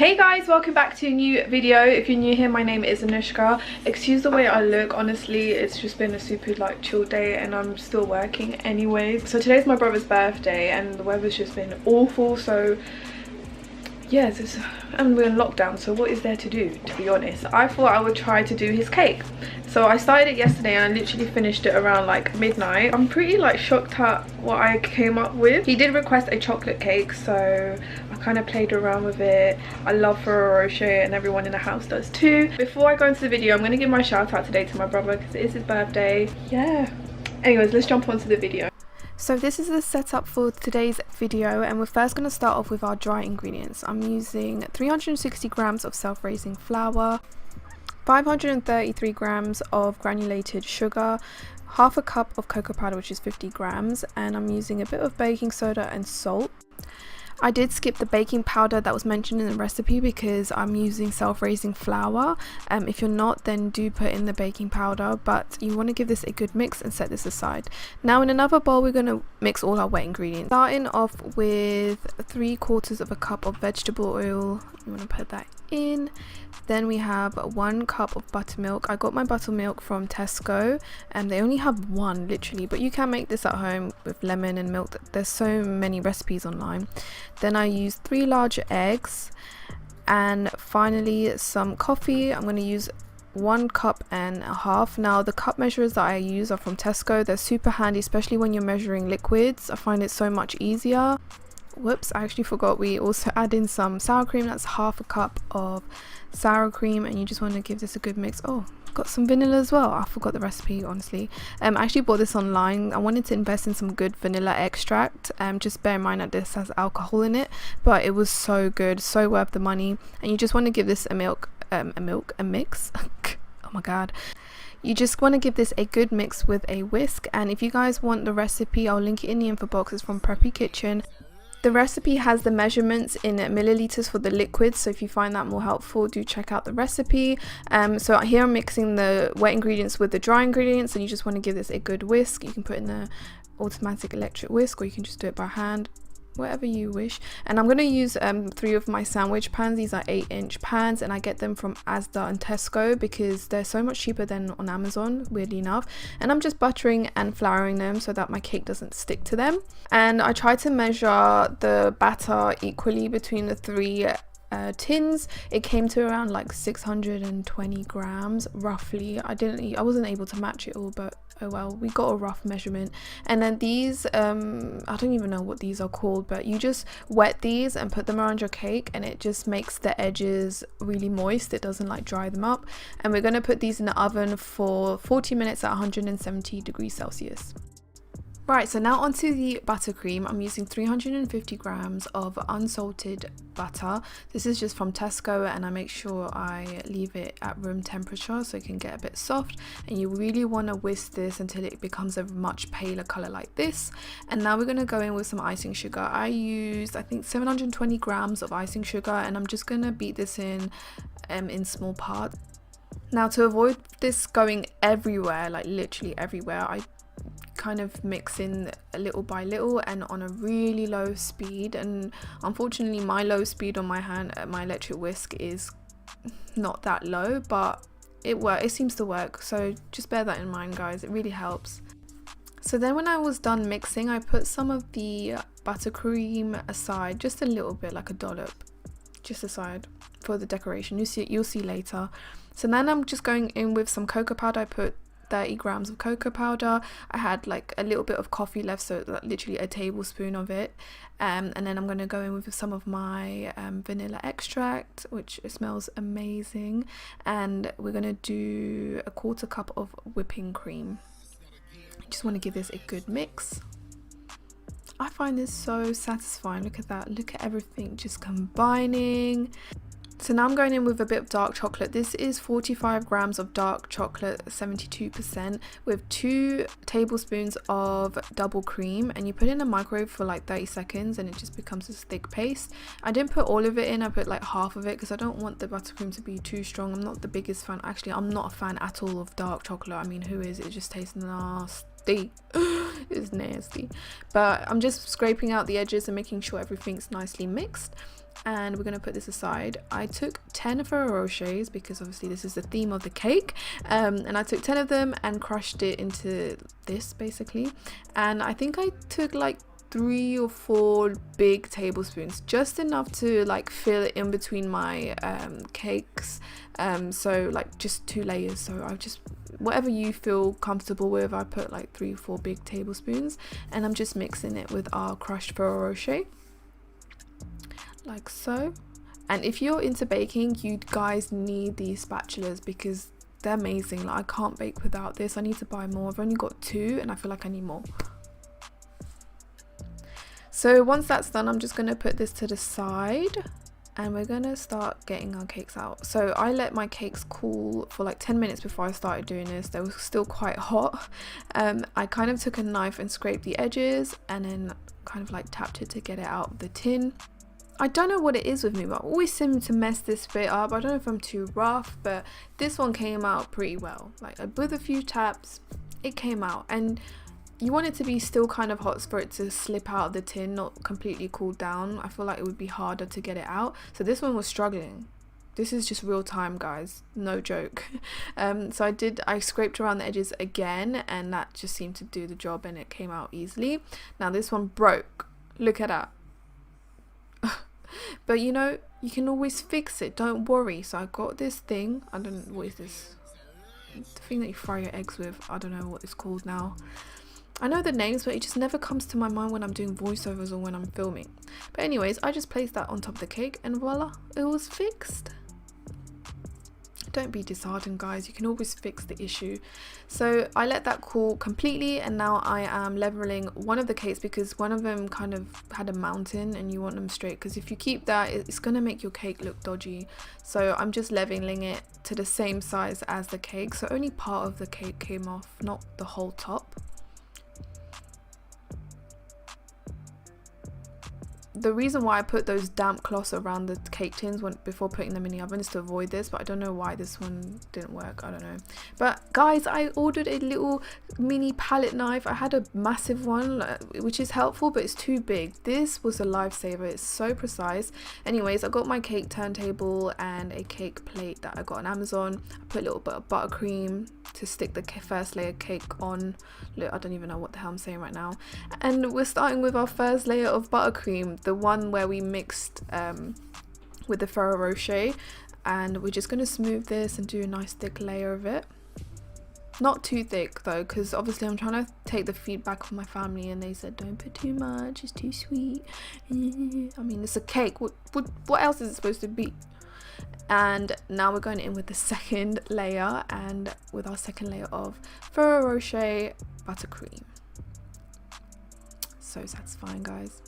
Hey guys, welcome back to a new video. If you're new here, my name is Anushka. Excuse the way I look, honestly it's just been a super chill day and I'm still working anyways. So today's my brother's birthday and the weather's just been awful, so yes, and we're in lockdown, so what is there to do, to be honest? I thought I would try to do his cake. So I started it yesterday and I literally finished it around like midnight. I'm pretty shocked at what I came up with. He did request a chocolate cake, so I kind of played around with it. I love Ferrero Rocher and everyone in the house does too. Before I go into the video, I'm going to give my shout out today to my brother because it is his birthday. Yeah. Anyways, let's jump onto the video. So this is the setup for today's video, and we're first going to start off with our dry ingredients. I'm using 360 grams of self-raising flour, 533 grams of granulated sugar, half a cup of cocoa powder, which is 50 grams, and I'm using a bit of baking soda and salt. I did skip the baking powder that was mentioned in the recipe because I'm using self-raising flour. If you're not, then do put in the baking powder, but you want to give this a good mix and set this aside. Now in another bowl we're going to mix all our wet ingredients, starting off with 3/4 of a cup of vegetable oil. You want to put that in. Then we have 1 cup of buttermilk. I got my buttermilk from Tesco and they only have one literally, but you can make this at home with lemon and milk. There's so many recipes online. Then I used 3 large eggs, and finally some coffee. I'm going to use 1 cup and a half. Now the cup measurers that I use are from Tesco. They're super handy, especially when you're measuring liquids. I find it so much easier. Whoops, I actually forgot we also add in some sour cream. That's half a cup of sour cream, and you just want to give this a good mix. Oh, got some vanilla as well. I forgot the recipe, honestly. I actually bought this online. I wanted to invest in some good vanilla extract. Just bear in mind that this has alcohol in it, but it was so good, so worth the money. And you just want to give this a mix. Oh my god. You just want to give this a good mix with a whisk. And if you guys want the recipe, I'll link it in the info box. It's from Preppy Kitchen. The recipe has the measurements in milliliters for the liquids, so if you find that more helpful, do check out the recipe. So here I'm mixing the wet ingredients with the dry ingredients, and you just want to give this a good whisk. You can put in the automatic electric whisk, or you can just do it by hand, whatever you wish. And I'm going to use 3 of my sandwich pans. These are 8-inch pans, and I get them from Asda and Tesco because they're so much cheaper than on Amazon, weirdly enough. And I'm just buttering and flouring them so that my cake doesn't stick to them. And I try to measure the batter equally between the 3 tins. It came to around 620 grams roughly. I wasn't able to match it all, but oh well, we got a rough measurement. And then these I don't even know what these are called, but you just wet these and put them around your cake, and it just makes the edges really moist. It doesn't dry them up. And we're going to put these in the oven for 40 minutes at 170 degrees Celsius. Right, so now onto the buttercream. I'm using 350 grams of unsalted butter. This is just from Tesco, and I make sure I leave it at room temperature so it can get a bit soft. And you really want to whisk this until it becomes a much paler color like this. And now we're going to go in with some icing sugar. I used, I think, 720 grams of icing sugar, and I'm just going to beat this in small parts. Now to avoid this going everywhere, literally everywhere, I kind of mix in little by little and on a really low speed. And unfortunately my low speed on my electric whisk is not that low, but it seems to work, so just bear that in mind, guys. It really helps. So then when I was done mixing, I put some of the buttercream aside, just a little bit, like a dollop, just aside for the decoration. You'll see later. So then I'm just going in with some cocoa powder. I put 30 grams of cocoa powder. I had a little bit of coffee left, so literally a tablespoon of it. And then I'm going to go in with some of my vanilla extract, which smells amazing. And we're going to do 1/4 cup of whipping cream. I just want to give this a good mix. I find this so satisfying. Look at that. Look at everything just combining. So now I'm going in with a bit of dark chocolate. This is 45 grams of dark chocolate, 72%, with 2 tablespoons of double cream, and you put it in the microwave for 30 seconds and it just becomes this thick paste. I didn't put all of it in, I put half of it because I don't want the buttercream to be too strong. I'm not the biggest fan, actually I'm not a fan at all of dark chocolate. I mean, who is? It just tastes nasty. It's nasty. But I'm just scraping out the edges and making sure everything's nicely mixed. And we're going to put this aside. I took 10 Ferrero Rochers because obviously this is the theme of the cake, and I took 10 of them and crushed it into this basically. And I think I took like 3 or 4 big tablespoons, just enough to like fill it in between my cakes, so like just 2 layers. So I just, whatever you feel comfortable with, I put like 3 or 4 big tablespoons, and I'm just mixing it with our crushed Ferrero Rocher like so. And if you're into baking, you guys need these spatulas because they're amazing. Like, I can't bake without this. I need to buy more. I've only got 2 and I feel like I need more. So once that's done, I'm just going to put this to the side and we're going to start getting our cakes out. So I let my cakes cool for like 10 minutes before I started doing this. They were still quite hot. I kind of took a knife and scraped the edges and then kind of like tapped it to get it out of the tin. I don't know what it is with me, but I always seem to mess this bit up. I don't know if I'm too rough, but this one came out pretty well. Like, with a few taps, it came out. And you want it to be still kind of hot for it to slip out of the tin, not completely cooled down. I feel like it would be harder to get it out. So this one was struggling. This is just real time, guys, no joke. So I scraped around the edges again, and that just seemed to do the job, and it came out easily. Now this one broke. Look at that. But you know, you can always fix it, don't worry. So I got this thing, I don't know, what is this? The thing that you fry your eggs with, I don't know what it's called now. I know the names, but it just never comes to my mind when I'm doing voiceovers or when I'm filming. But anyways, I just placed that on top of the cake and voila, it was fixed. Don't be disheartened, guys, you can always fix the issue. So I let that cool completely, and now I am leveling one of the cakes because one of them kind of had a mountain and you want them straight, because if you keep that, it's going to make your cake look dodgy. So I'm just leveling it to the same size as the cake, so only part of the cake came off, not the whole top. The reason why I put those damp cloths around the cake tins before putting them in the oven is to avoid this, but I don't know why this one didn't work. I don't know. But guys, I ordered a little mini palette knife. I had a massive one, which is helpful, but it's too big. This was a lifesaver. It's so precise. Anyways, I got my cake turntable and a cake plate that I got on Amazon. I put a little bit of buttercream to stick the first layer cake on. Look, I don't even know what the hell I'm saying right now. And we're starting with our first layer of buttercream, the one where we mixed with the Ferrero Rocher, and we're just going to smooth this and do a nice thick layer of it. Not too thick though, because obviously I'm trying to take the feedback from my family and they said don't put too much, it's too sweet. I mean, it's a cake, what else is it supposed to be? And now we're going in with the second layer, and with our second layer of Ferrero Rocher buttercream. So satisfying, guys.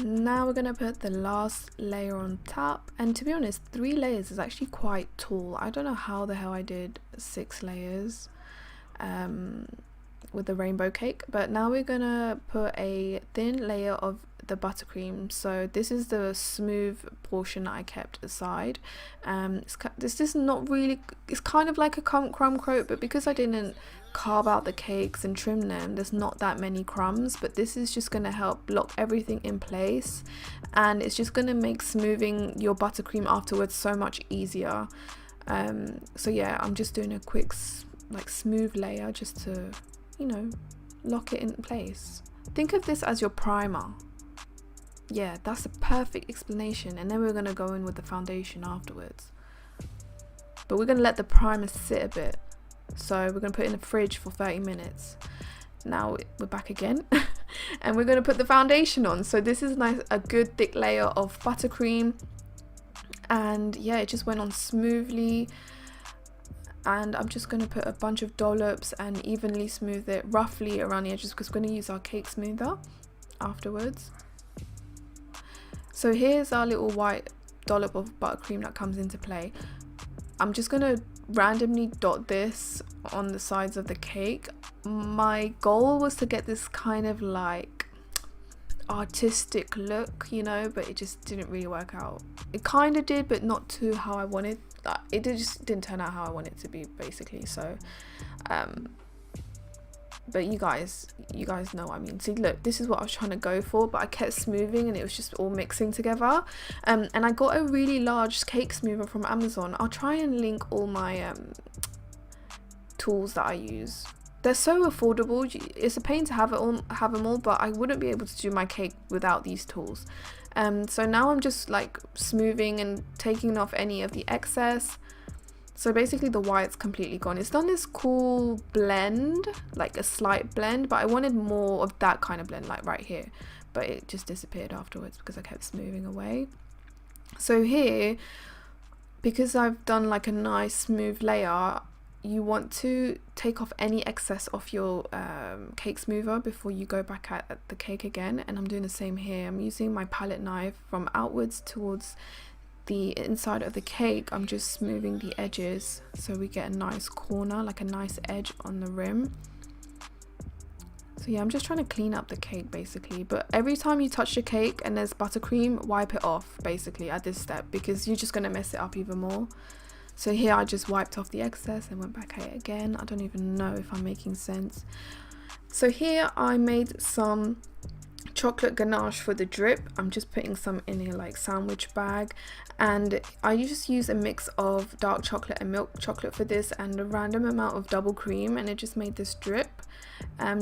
Now we're going to put the last layer on top, and to be honest, 3 layers is actually quite tall. I don't know how the hell I did 6 layers with the rainbow cake, but now we're gonna put a thin layer of the buttercream. So this is the smooth portion that I kept aside. This is not really, it's kind of like a crumb coat, but because I didn't carve out the cakes and trim them, there's not that many crumbs, but this is just going to help lock everything in place, and it's just going to make smoothing your buttercream afterwards so much easier. So yeah, I'm just doing a quick like smooth layer just to, you know, lock it in place. Think of this as your primer. Yeah, that's a perfect explanation. And then we're going to go in with the foundation afterwards, but we're going to let the primer sit a bit. So we're going to put it in the fridge for 30 minutes. Now we're back again and we're going to put the foundation on. So this is nice, a good thick layer of buttercream, and yeah, it just went on smoothly. And I'm just going to put a bunch of dollops and evenly smooth it roughly around the edges, because we're going to use our cake smoother afterwards. So here's our little white dollop of buttercream that comes into play. I'm just going to randomly dot this on the sides of the cake. My goal was to get this kind of like artistic look, you know, but it just didn't really work out. It kind of did, but not to how I wanted. It just didn't turn out how I wanted it to be, basically. So but you guys know what I mean. See, look, this is what I was trying to go for, but I kept smoothing and it was just all mixing together. And I got a really large cake smoother from Amazon. I'll try and link all my tools that I use. They're so affordable. It's a pain to have them all, but I wouldn't be able to do my cake without these tools. So now I'm just like smoothing and taking off any of the excess. So basically the white's completely gone. It's done this cool blend, like a slight blend, but I wanted more of that kind of blend, like right here. But it just disappeared afterwards because I kept smoothing away. So here, because I've done like a nice smooth layer, you want to take off any excess off your cake smoother before you go back at the cake again. And I'm doing the same here. I'm using my palette knife from outwards towards the inside of the cake. I'm just smoothing the edges so we get a nice corner, like a nice edge on the rim. So yeah, I'm just trying to clean up the cake basically. But every time you touch the cake and there's buttercream, wipe it off basically at this step, because you're just going to mess it up even more. So here I just wiped off the excess and went back at it again. I don't even know if I'm making sense. So here I made some chocolate ganache for the drip. I'm just putting some in a like sandwich bag, and I just use a mix of dark chocolate and milk chocolate for this, and a random amount of double cream, and it just made this drip.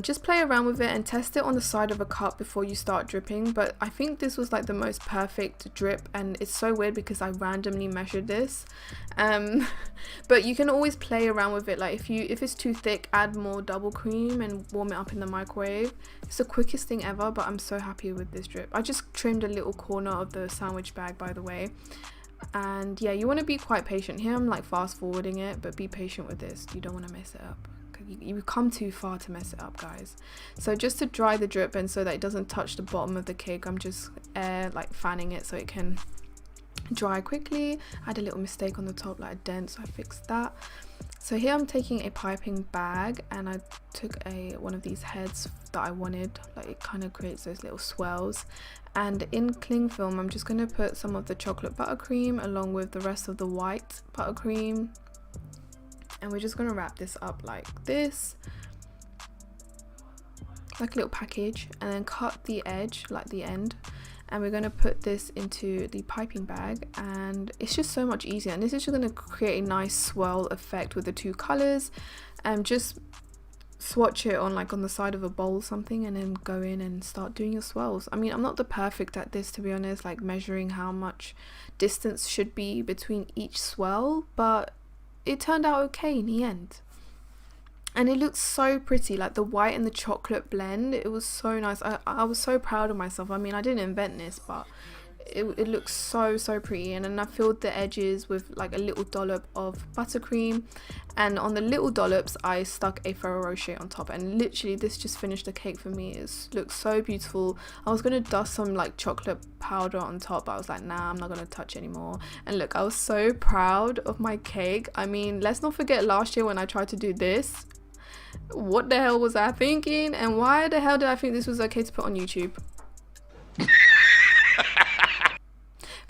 Just play around with it and test it on the side of a cup before you start dripping. But I think this was like the most perfect drip, and it's so weird because I randomly measured this. But you can always play around with it. Like if it's too thick, add more double cream and warm it up in the microwave. It's the quickest thing ever, but I'm so happy with this drip. I just trimmed a little corner of the sandwich bag, by the way. And yeah, you want to be quite patient here. I'm like fast forwarding it, but be patient with this. You don't want to mess it up. You come too far to mess it up, guys. So just to dry the drip and so that it doesn't touch the bottom of the cake, I'm just like fanning it so it can dry quickly. I had a little mistake on the top, like a dent, so I fixed that. So here I'm taking a piping bag, and I took one of these heads that I wanted, like it kind of creates those little swells. And in cling film, I'm just going to put some of the chocolate buttercream along with the rest of the white buttercream. And we're just going to wrap this up like this, like a little package, and then cut the edge, like the end. And we're going to put this into the piping bag, and it's just so much easier. And this is just going to create a nice swirl effect with the two colors. And just swatch it on like on the side of a bowl or something, and then go in and start doing your swirls. I mean, I'm not the perfect at this, to be honest, like measuring how much distance should be between each swirl, but it turned out okay in the end. And it looks so pretty, like the white and the chocolate blend. It was so nice. I was so proud of myself. I mean, I didn't invent this, but it looks so pretty. And then I filled the edges with like a little dollop of buttercream, and on the little dollops I stuck a Ferrero Rocher on top, and literally this just finished the cake for me. It looks so beautiful. I was gonna dust some like chocolate powder on top, but I was like, nah, I'm not gonna touch anymore. And look, I was so proud of my cake. I mean, let's not forget last year when I tried to do this. What the hell was I thinking, and why the hell did I think this was okay to put on YouTube?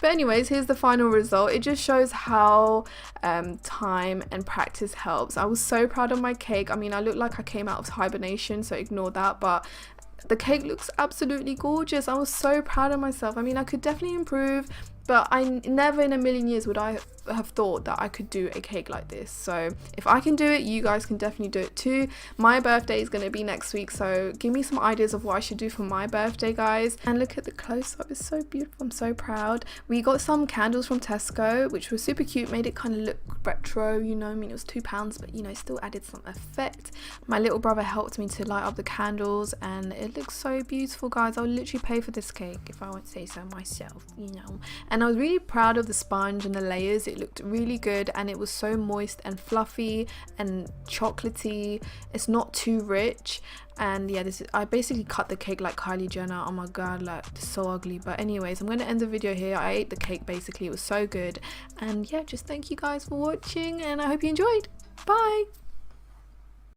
But anyways, here's the final result. It just shows how time and practice helps. I was so proud of my cake. I mean, I look like I came out of hibernation, so ignore that, but the cake looks absolutely gorgeous. I was so proud of myself. I mean, I could definitely improve, but I never in a million years would I have thought that I could do a cake like this. So if I can do it, you guys can definitely do it too. My birthday is going to be next week, so give me some ideas of what I should do for my birthday, guys. And look at the close-up, it's so beautiful. I'm so proud. We got some candles from Tesco, which was super cute, made it kind of look retro, you know. I mean, it was £2, but you know, still added some effect. My little brother helped me to light up the candles, and it looks so beautiful, guys. I would literally pay for this cake if I would say so myself, you know. And I was really proud of the sponge and the layers. It looked really good, and it was so moist and fluffy and chocolatey. It's not too rich. And yeah, I basically cut the cake like Kylie Jenner. Oh my god, like so ugly. But anyways, I'm going to end the video here. I ate the cake basically. It was so good. And yeah, just thank you guys for watching, and I hope you enjoyed. Bye.